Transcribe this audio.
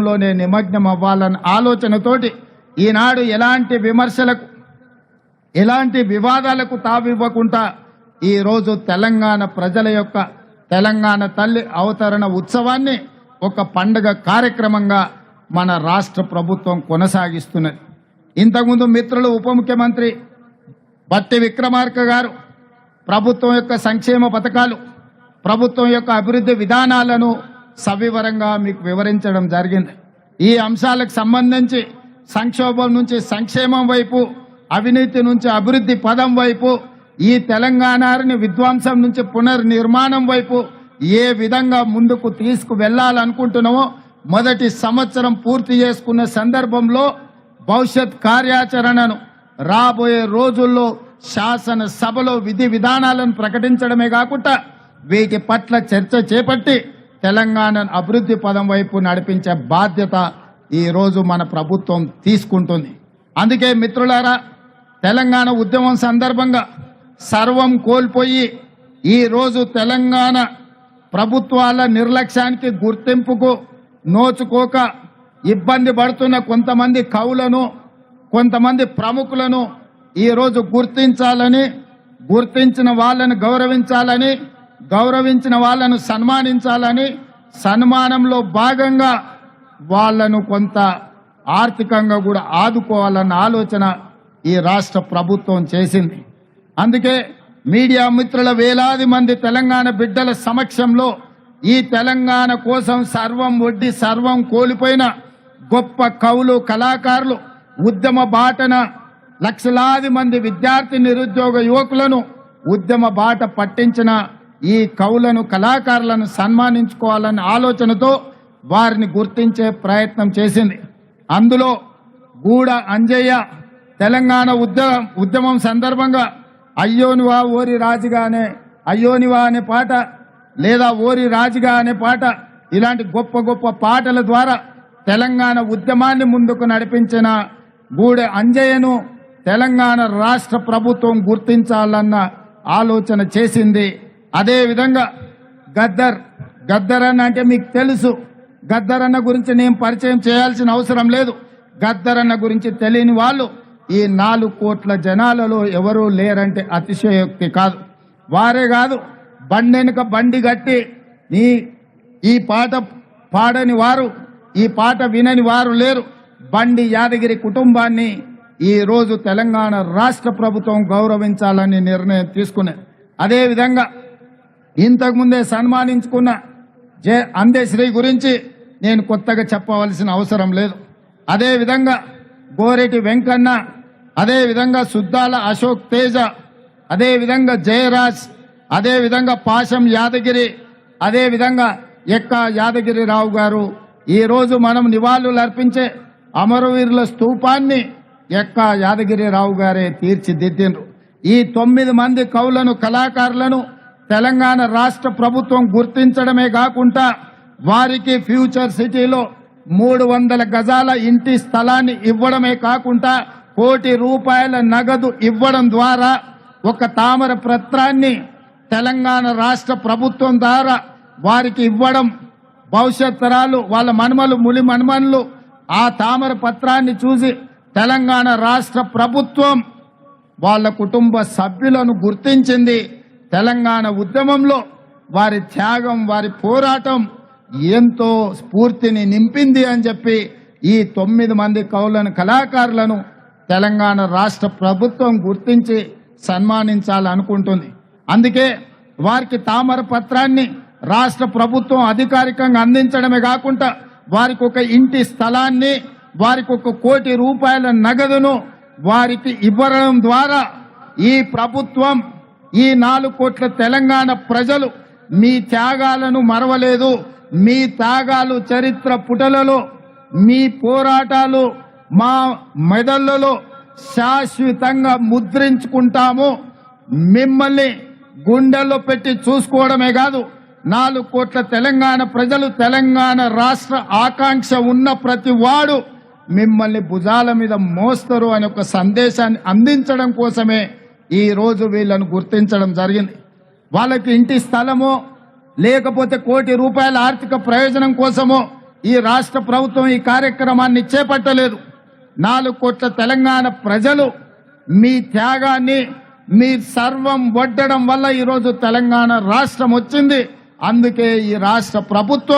పనుల్లోనే నిమగ్నం అవ్వాలన్న ఆలోచనతోటి ఈనాడు ఎలాంటి విమర్శలకు ఎలాంటి వివాదాలకు తావివ్వకుండా ఈరోజు తెలంగాణ ప్రజల యొక్క తెలంగాణ తల్లి అవతరణ ఉత్సవాన్ని ఒక పండుగ కార్యక్రమంగా మన రాష్ట్ర ప్రభుత్వం కొనసాగిస్తున్నది. ఇంతకుముందు మిత్రులు ఉప ముఖ్యమంత్రి బట్టి విక్రమార్క గారు ప్రభుత్వం యొక్క సంక్షేమ పథకాలు, ప్రభుత్వం యొక్క అభివృద్ధి విధానాలను సవివరంగా మీకు వివరించడం జరిగింది. ఈ అంశాలకు సంబంధించి సంక్షోభం నుంచి సంక్షేమం వైపు, అవినీతి నుంచి అభివృద్ధి పదం వైపు, ఈ తెలంగాణని విధ్వంసం నుంచి పునర్నిర్మాణం వైపు ఏ విధంగా ముందుకు తీసుకువెళ్లాలనుకుంటున్నామో మొదటి సంవత్సరం పూర్తి చేసుకున్న సందర్భంలో భవిష్యత్ కార్యాచరణను రాబోయే రోజుల్లో శాసనసభలో విధి విధానాలను ప్రకటించడమే కాకుండా వీటి పట్ల చర్చ చేపట్టి తెలంగాణను అభివృద్ధి పదం వైపు నడిపించే బాధ్యత ఈరోజు మన ప్రభుత్వం తీసుకుంటుంది. అందుకే మిత్రులారా, తెలంగాణ ఉద్యమం సందర్భంగా సర్వం కోల్పోయి ఈరోజు తెలంగాణ ప్రభుత్వాల నిర్లక్ష్యానికి గుర్తింపుకు నోచుకోక ఇబ్బంది పడుతున్న కొంతమంది కవులను, కొంతమంది ప్రముఖులను ఈరోజు గుర్తించాలని, గుర్తించిన వాళ్ళను గౌరవించాలని, గౌరవించిన వాళ్ళను సన్మానించాలని, సన్మానంలో భాగంగా వాళ్లను కొంత ఆర్థికంగా కూడా ఆదుకోవాలన్న ఆలోచన ఈ రాష్ట్ర ప్రభుత్వం చేసింది. అందుకే మీడియా మిత్రుల వేలాది మంది తెలంగాణ బిడ్డల సమక్షంలో ఈ తెలంగాణ కోసం సర్వం ఒడ్డి సర్వం కోల్పోయిన గొప్ప కవులు, కళాకారులు, ఉద్యమ బాటన లక్షలాది మంది విద్యార్థి నిరుద్యోగ యువకులను ఉద్యమ బాట పట్టించిన ఈ కవులను, కళాకారులను సన్మానించుకోవాలన్న ఆలోచనతో వారిని గుర్తించే ప్రయత్నం చేసింది. అందులో గూడ అంజయ్య తెలంగాణ ఉద్యమం సందర్భంగా అయ్యోనివా ఓరి రాజుగానే, అయ్యోనివా అనే పాట, లేదా ఓరి రాజుగా అనే పాట, ఇలాంటి గొప్ప గొప్ప పాటల ద్వారా తెలంగాణ ఉద్యమాన్ని ముందుకు నడిపించిన గూడె అంజయ్యను తెలంగాణ రాష్ట్ర ప్రభుత్వం గుర్తించాలన్న ఆలోచన చేసింది. అదేవిధంగా గద్దర్ అన్న అంటే మీకు తెలుసు. గద్దర్ అన్న గురించి నేను పరిచయం చేయాల్సిన అవసరం లేదు. గద్దర్ అన్న గురించి తెలియని వాళ్ళు ఈ 4 కోట్ల జనాలలో ఎవరూ లేరంటే అతిశయోక్తి కాదు. వారే కాదు, బండెనుక బండి గట్టి ఈ పాట పాడని వారు, ఈ పాట వినని వారు లేరు. బండి యాదగిరి కుటుంబాన్ని ఈ రోజు తెలంగాణ రాష్ట్ర ప్రభుత్వం గౌరవించాలని నిర్ణయం తీసుకున్నది. అదేవిధంగా ఇంతకుముందే సన్మానించుకున్న అందశ్రీ గురించి నేను కొత్తగా చెప్పవలసిన అవసరం లేదు. అదేవిధంగా గోరెటి వెంకన్న, అదేవిధంగా సుద్దాల అశోక్ తేజ, అదేవిధంగా జయరాజ్, అదేవిధంగా పాశం యాదగిరి, అదేవిధంగా ఎక్క యాదగిరిరావు గారు ఈరోజు మనం నివాళులు అర్పించే అమరవీరుల స్తూపాన్ని ఎక్క యాదగిరిరావు గారే తీర్చిదిద్దిండ్రు. ఈ 9 మంది కవులను, కళాకారులను తెలంగాణ రాష్ట్ర ప్రభుత్వం గుర్తించడమే కాకుండా వారికి ఫ్యూచర్ సిటీలో 300 గజాల ఇంటి స్థలాన్ని ఇవ్వడమే కాకుండా ₹1 కోటి నగదు ఇవ్వడం ద్వారా ఒక తామర పత్రాన్ని తెలంగాణ రాష్ట్ర ప్రభుత్వం ద్వారా వారికి ఇవ్వడం, భవిష్యత్ తరాలు వాళ్ళ మనుమలు, ములి మనుమనులు ఆ తామర పత్రాన్ని చూసి తెలంగాణ రాష్ట్ర ప్రభుత్వం వాళ్ళ కుటుంబ సభ్యులను గుర్తించింది. తెలంగాణ ఉద్యమంలో వారి త్యాగం, వారి పోరాటం ఎంతో స్ఫూర్తిని నింపింది అని చెప్పి ఈ 9 మంది కవులను, కళాకారులను తెలంగాణ రాష్ట్ర ప్రభుత్వం గుర్తించి సన్మానించాలనుకుంటుంది. అందుకే వారికి తామర పత్రాన్ని రాష్ట్ర ప్రభుత్వం అధికారికంగా అందించడమే కాకుండా వారికి ఒక ఇంటి స్థలాన్ని, వారికి ₹1 కోటి నగదును వారికి ఇవ్వడం ద్వారా ఈ ప్రభుత్వం, ఈ 4 కోట్ల తెలంగాణ ప్రజలు మీ త్యాగాలను మరవలేదు. మీ త్యాగాలు చరిత్ర పుటలలో, మీ పోరాటాలు మా మెదళ్లలో శాశ్వతంగా ముద్రించుకుంటాము. మిమ్మల్ని గుండెల్లో పెట్టి చూసుకోవడమే కాదు, 4 కోట్ల తెలంగాణ ప్రజలు, తెలంగాణ రాష్ట్ర ఆకాంక్ష ఉన్న ప్రతి వాడు మిమ్మల్ని భుజాల మీద మోస్తారు అనే ఒక సందేశాన్ని అందించడం కోసమే ఈ రోజు వీళ్ళను గుర్తించడం జరిగింది. వాళ్ళకి ఇంటి స్థలమో లేకపోతే ₹1 కోటి ఆర్థిక ప్రయోజనం కోసమో ఈ రాష్ట్ర ప్రభుత్వం ఈ కార్యక్రమాన్ని చేపట్టలేదు. 4 కోట్ల తెలంగాణ ప్రజలు మీ త్యాగాన్ని, మీ సర్వం వడ్డడం వల్ల ఈరోజు తెలంగాణ రాష్ట్రం వచ్చింది. అందుకే ఈ రాష్ట్ర ప్రభుత్వం